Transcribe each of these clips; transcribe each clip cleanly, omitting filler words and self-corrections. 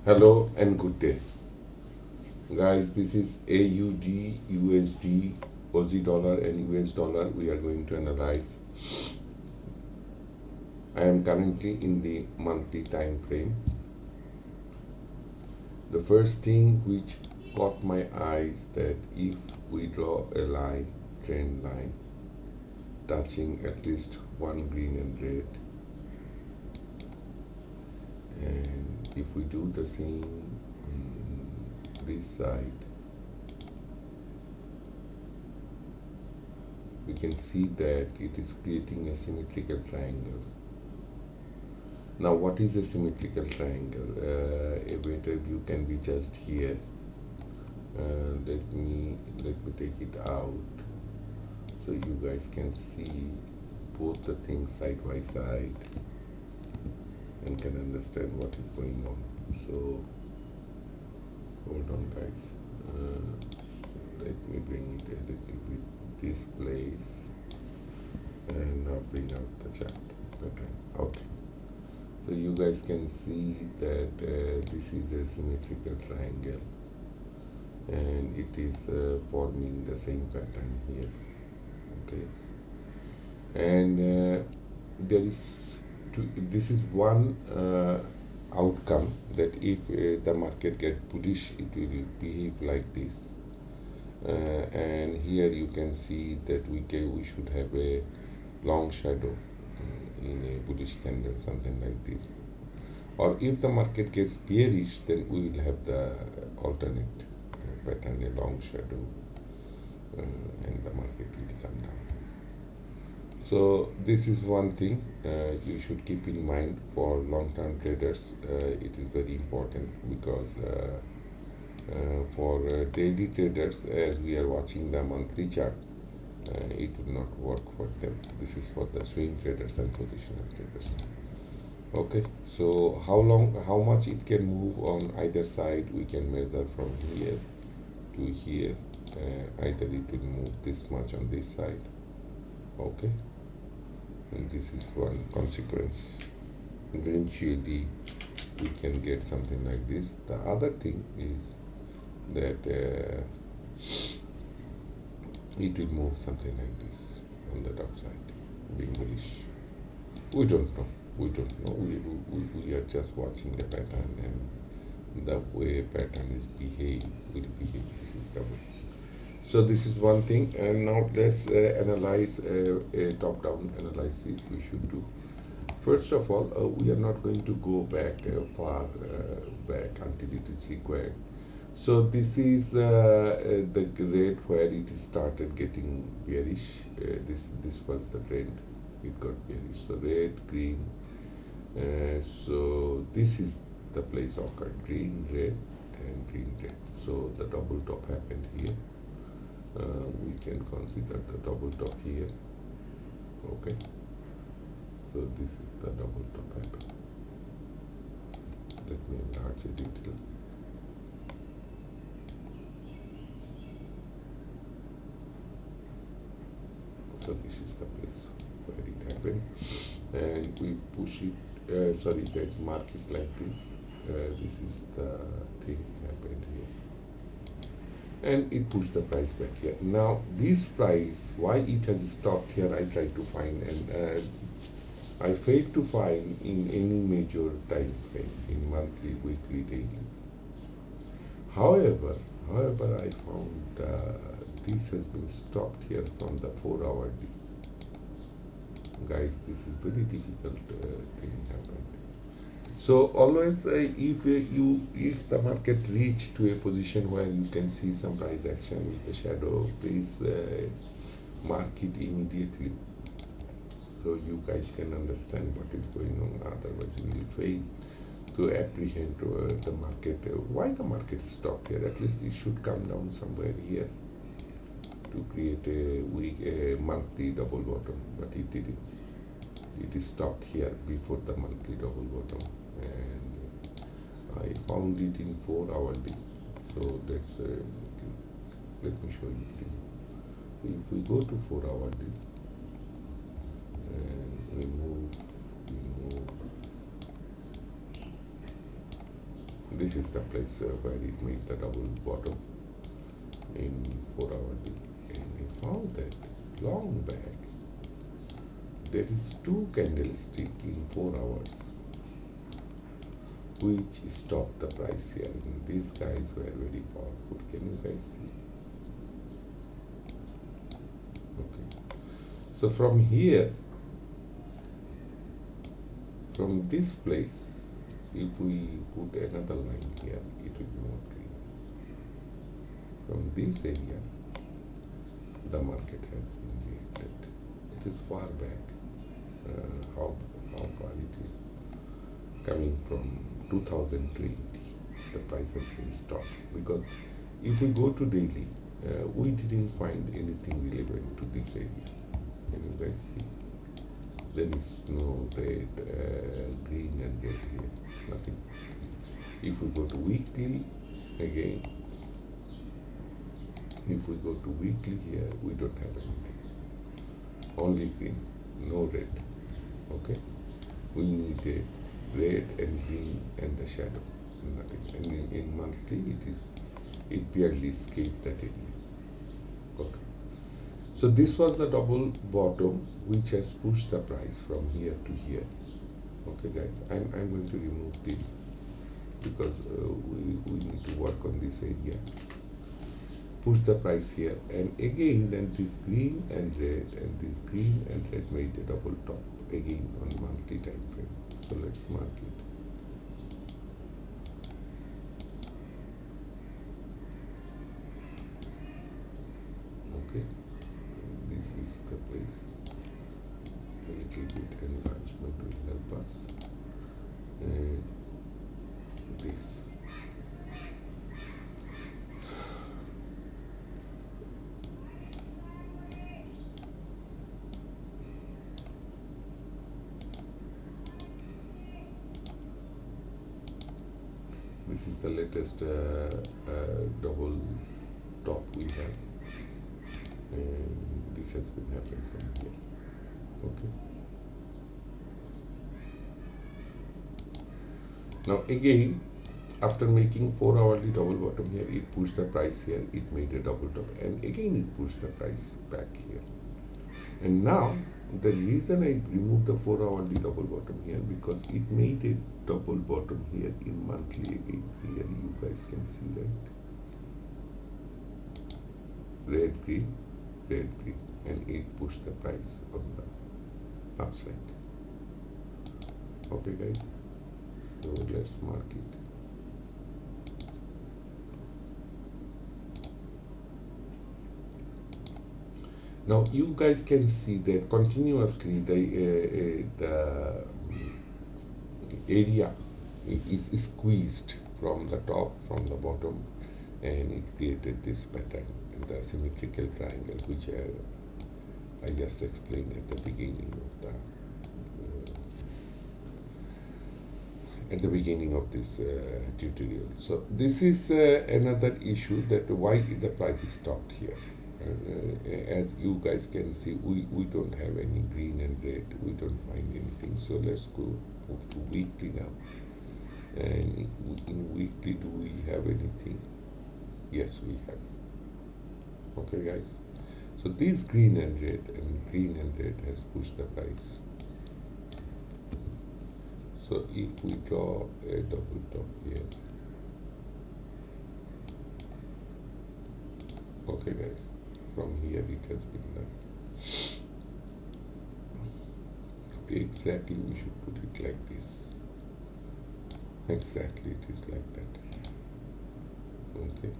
Hello and good day, guys. This is AUD, USD, Aussie dollar, and US dollar. We are going to analyze. I am currently in the monthly time frame. The first thing which caught my eyes that if we draw a line, trend line, touching at least one green and red, and if we do the same on this side, we can see that it is creating a symmetrical triangle. Now, what is a symmetrical triangle? A better view can be just here. Let me take it out so you guys can see both the things side by side and can understand what is going on. So, hold on, guys. Let me bring it a little bit this place and now bring out the chart. Okay. So you guys can see that this is a symmetrical triangle and it is forming the same pattern here. Okay, and this is one outcome, that if the market get bullish, it will behave like this. And here you can see that we should have a long shadow in a bullish candle, something like this. Or if the market gets bearish, then we will have the alternate pattern, a long shadow, and the market will come down. So this is one thing you should keep in mind for long-term traders. It is very important because for daily traders, as we are watching the monthly chart, it will not work for them. This is for the swing traders and positional traders. Okay, so how much it can move on either side, we can measure from here to here. Either it will move this much on this side. Okay, and this is one consequence. Eventually we can get something like this. The other thing is that it will move something like this on the top side, being bullish. We don't know. We are just watching the pattern, and the way pattern is will behave. This is the way. So this is one thing, and now let's analyze a top-down analysis we should do. First of all, we are not going to go back far back until it is required. So this is the grade where it started getting bearish. This was the trend. It got bearish. So red, green. So this is the place occurred, green, red, and green, red. So the double top happened here. We can consider the double top here. Okay. So this is the double top happened. Let me enlarge it a little. So this is the place where it happened, and we push it. Sorry guys, mark it like this. This is the thing happened here, and it pushed the price back here. Now this price, why it has stopped here, I tried to find, and I failed to find in any major time frame, in monthly, weekly, daily. However, I found this has been stopped here from the 4-hour D. Guys, this is very difficult thing happened. So always, if the market reach to a position where you can see some price action with the shadow, please mark it immediately, so you guys can understand what is going on. Otherwise, we will fail to apprehend the market. Why the market stopped here? At least it should come down somewhere here to create a monthly double bottom, but it didn't. It is stopped here before the monthly double bottom, and I found it in 4-hour D. So let's let me show you. So if we go to 4-hour D and we move this is the place where it made the double bottom in 4 hourly, and I found that long back there is 2 candlesticks in 4 hours which stopped the price here, and these guys were very powerful. Can you guys see? Okay, so from here, from this place, if we put another line here, it will be more clear. From this area, the market has been reacted. It is far back. How far it is? Coming from 2020, the price has been stopped. Because if we go to daily, we didn't find anything relevant to this area. Can you guys see? There is no red, green and red here, nothing. If we go to weekly, again, if we go to weekly here, we don't have anything. Only green, no red. Okay? We need a red and green and the shadow, and nothing. And in monthly, it barely escaped that area. Okay. So this was the double bottom which has pushed the price from here to here. Okay guys, I'm going to remove this because we need to work on this area. Push the price here, and again then this green and red and this green and red made a double top again on monthly time frame. So let's mark it. Okay, this is the place. A little bit enlargement will help us. And this. This is the latest double top we have, and this has been happening from here. Okay. Now again, after making 4 hourly double bottom here, it pushed the price here, it made a double top, and again it pushed the price back here. And now the reason I removed the 4 hourly double bottom here, because it made a double bottom here in monthly again. Here you guys can see, right? Red green, and it pushed the price on the upside. Okay guys, so let's mark it. Now you guys can see that continuously the area is squeezed from the top, from the bottom, and it created this pattern, the symmetrical triangle, which I just explained at the beginning of this tutorial. So this is another issue, that why the price is stopped here. As you guys can see, we don't have any green and red, we don't find anything. So let's move to weekly now. And in weekly, do we have anything? Yes, we have. Okay guys, so this green and red has pushed the price. So if we draw a double top here, okay guys, from here it has been done. Exactly, we should put it like this. Exactly, it is like that. Okay,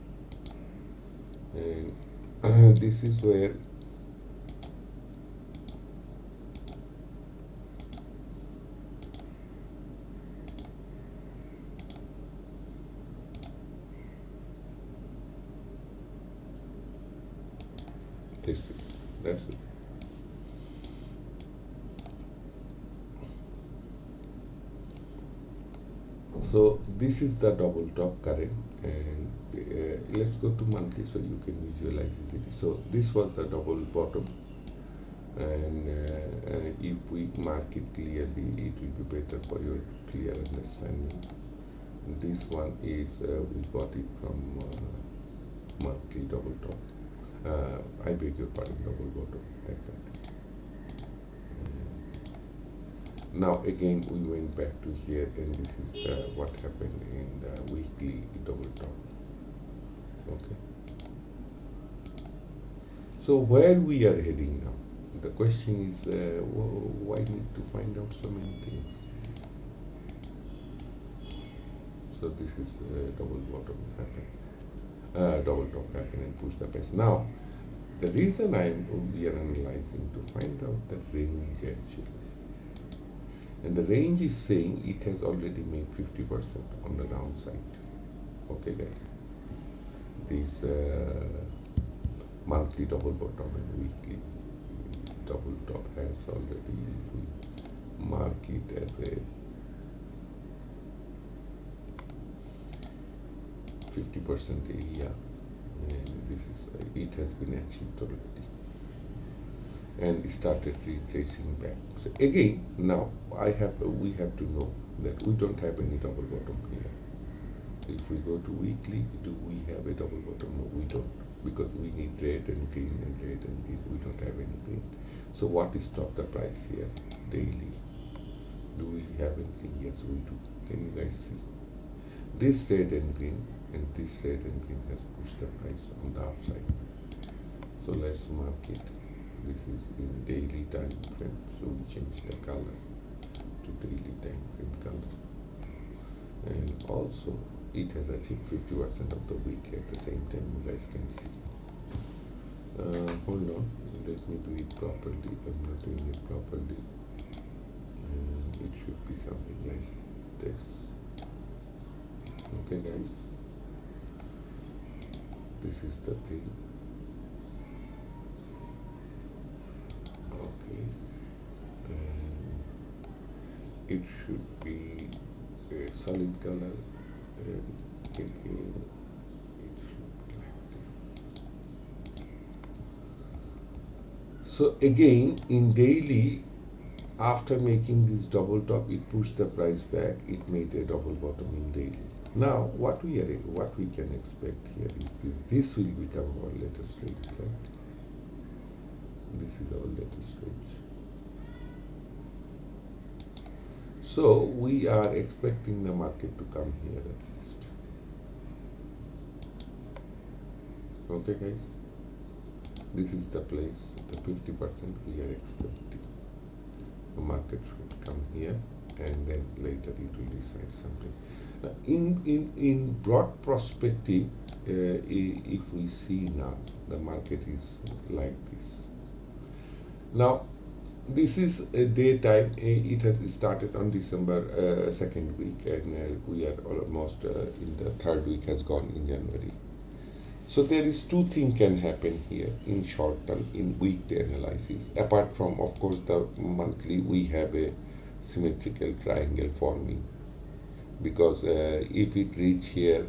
and this is where that's it. So this is the double top current, and let's go to monthly so you can visualize easily. So this was the double bottom, and if we mark it clearly, it will be better for your clear understanding. This one is we got it from monthly double top. I beg your pardon, double bottom like that. Now again we went back to here, and this is the what happened in the weekly double top. Okay. So where we are heading now? The question is why need to find out so many things? So this is double bottom happen, double top happen and push the price. Now the reason we are analyzing to find out the range actually. And the range is saying it has already made 50% on the downside. Okay guys, this monthly double bottom and weekly double top has already, if we mark it as a 50% area, and this is it has been achieved already and started retracing back. So again, now we have to know that we don't have any double bottom here. If we go to weekly, do we have a double bottom? No, we don't, because we need red and green and red and green. We don't have any green. So what is stop the price here? Daily. Do we have anything? Yes, we do. Can you guys see? This red and green and this red and green has pushed the price on the upside. So let's mark it. This is in daily time frame, so we change the color to daily time frame color. And also it has achieved 50% of the week at the same time, you guys can see. Hold on, let me do it properly. I'm not doing it properly. It should be something like this. Okay guys, this is the thing. Okay, and it should be a solid color, and again it should be like this. So again in daily, after making this double top, it pushed the price back, it made a double bottom in daily. Now what we can expect here is this will become our latest range, right? This is our latest range. So we are expecting the market to come here at least. Okay guys, this is the place, the 50% we are expecting. The market should come here, and then later it will decide something. In broad perspective, if we see now, the market is like this. Now this is a daytime. It has started on December second week, and we are almost in the third week has gone in January. So there is two things can happen here in short term, in weekday analysis. Apart from, of course, the monthly, we have a symmetrical triangle forming, because if it reach here,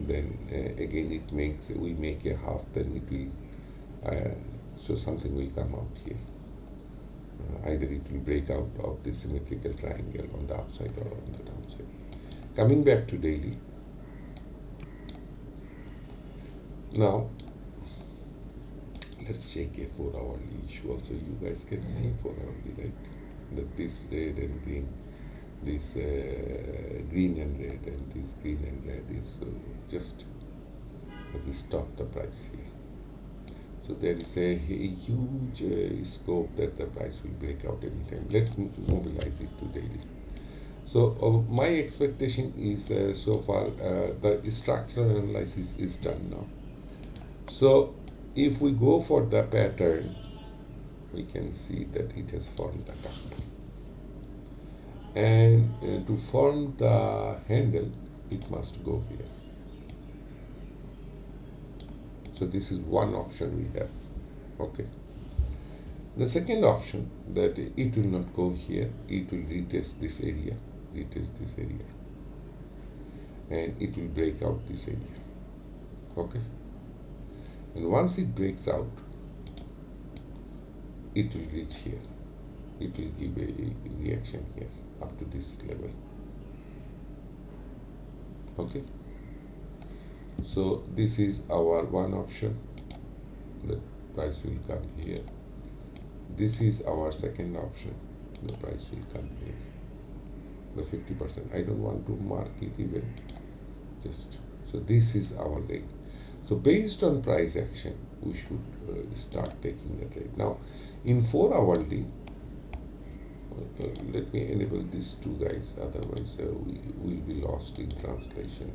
then again it makes, we make a half, then it will so something will come out here. Either it will break out of the symmetrical triangle on the upside or on the downside. Coming back to daily. Now let's check a 4 hourly issue also. You guys can see 4 hourly, right? That this red and green, this green and red, and this green and red is just has stopped the price here. So there is a huge scope that the price will break out anytime. Let's mobilize it to daily. So my expectation is so far the structural analysis is done now. So if we go for the pattern, we can see that it has formed the cup. And to form the handle, it must go here. So this is one option we have. Okay. The second option, that it will not go here, it will retest this area, and it will break out this area. Okay. And once it breaks out, it will reach here. It will give a reaction here up to this level. Okay, so this is our one option, the price will come here. This is our second option, the price will come here, the 50%. I don't want to mark it even, just so this is our leg. So based on price action, we should start taking the trade. Now in 4 hourly, let me enable these two guys, otherwise we will be lost in translation.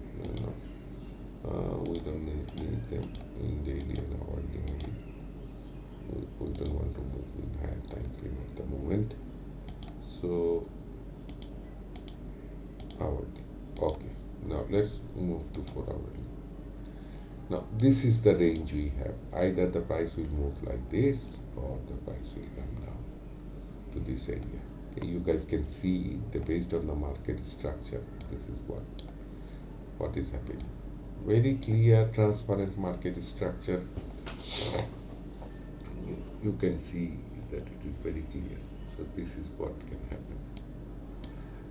We don't need them in daily and hourly only. We don't want to move in higher time frame at the moment. So hourly. Okay, now let's move to 4 hourly. Now this is the range we have. Either the price will move like this or the price will come down to this area. Okay, you guys can see that based on the market structure, this is what is happening. Very clear, transparent market structure. You can see that it is very clear. So this is what can happen.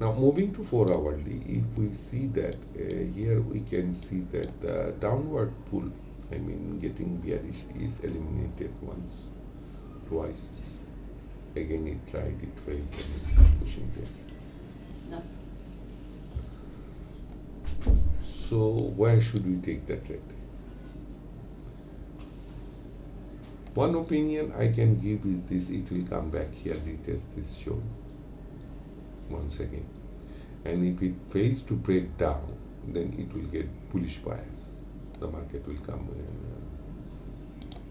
Now moving to 4 hourly, if we see that here we can see that the downward pull, I mean getting bearish, is eliminated once, twice. Again it tried, it failed, and pushing there. Nothing. So where should we take the trade? One opinion I can give is this: it will come back here, retest this zone once again, and if it fails to break down, then it will get bullish bias. The market will come,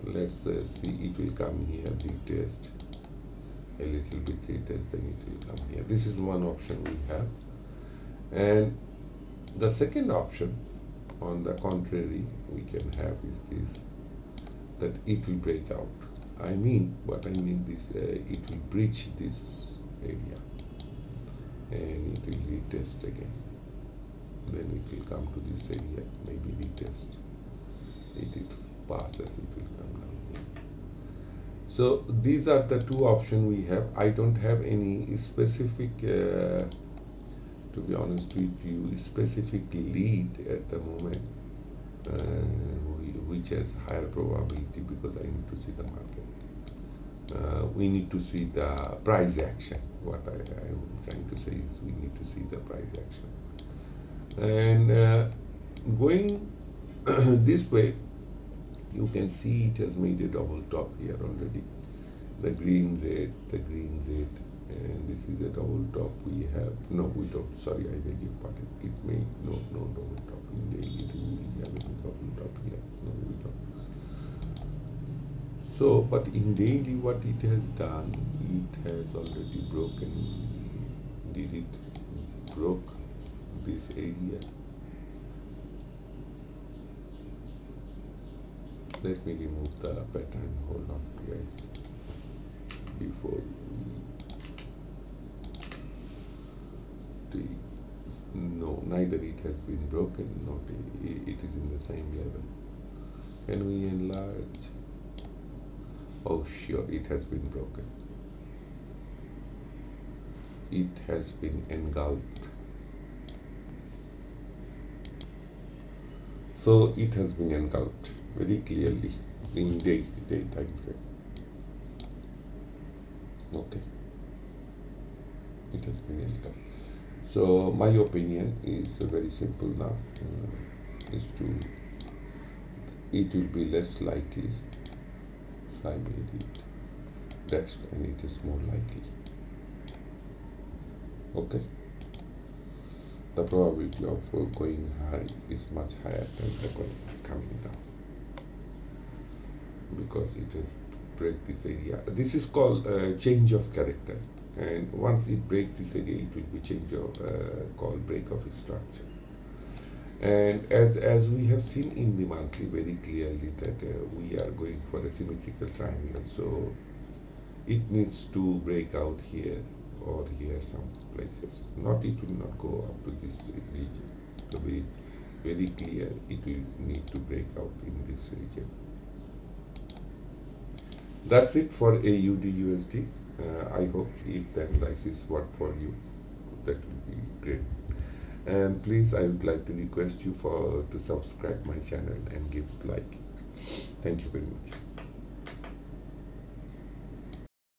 let's see, it will come here, retest, a little bit retest, then it will come here. This is one option we have. And the second option, on the contrary, we can have is this, that it will break out. I mean, what I mean this, it will breach this area and it will retest again. Then it will come to this area, maybe retest. It passes, it will come down here. So these are the two options we have. I don't have any specific, to be honest with you, specific lead at the moment, which has higher probability, because I need to see the market. We need to see the price action. What I am trying to say is we need to see the price action. And going this way, you can see it has made a double top here already. The green red, and this is a double top we have. No, we don't. Sorry, I beg your pardon. It made no double top. In daily, do we have any double top here? No, we don't. So, but in daily, what it has done, it has already broken. Did it broke this area? Let me remove the pattern. Hold on, guys. Before we no, neither it has been broken, nor it is in the same level. Can we enlarge? Oh sure, it has been broken. It has been engulfed. So it has been engulfed very clearly in day time frame. Okay, it has been engulfed. So my opinion is very simple now, it will be less likely if I made it dashed, and it is more likely. Okay, the probability of going high is much higher than the coming down, because it has break this area. This is called change of character, and once it breaks this area, it will be change of called break of structure. And as we have seen in the monthly very clearly that we are going for a symmetrical triangle, so it needs to break out here or here some places. Not, it will not go up to this region. To be very clear, it will need to break out in this region. That's it for AUD USD. I hope if the analysis worked for you, that will be great. And please, I would like to request you to subscribe my channel and give like. Thank you very much.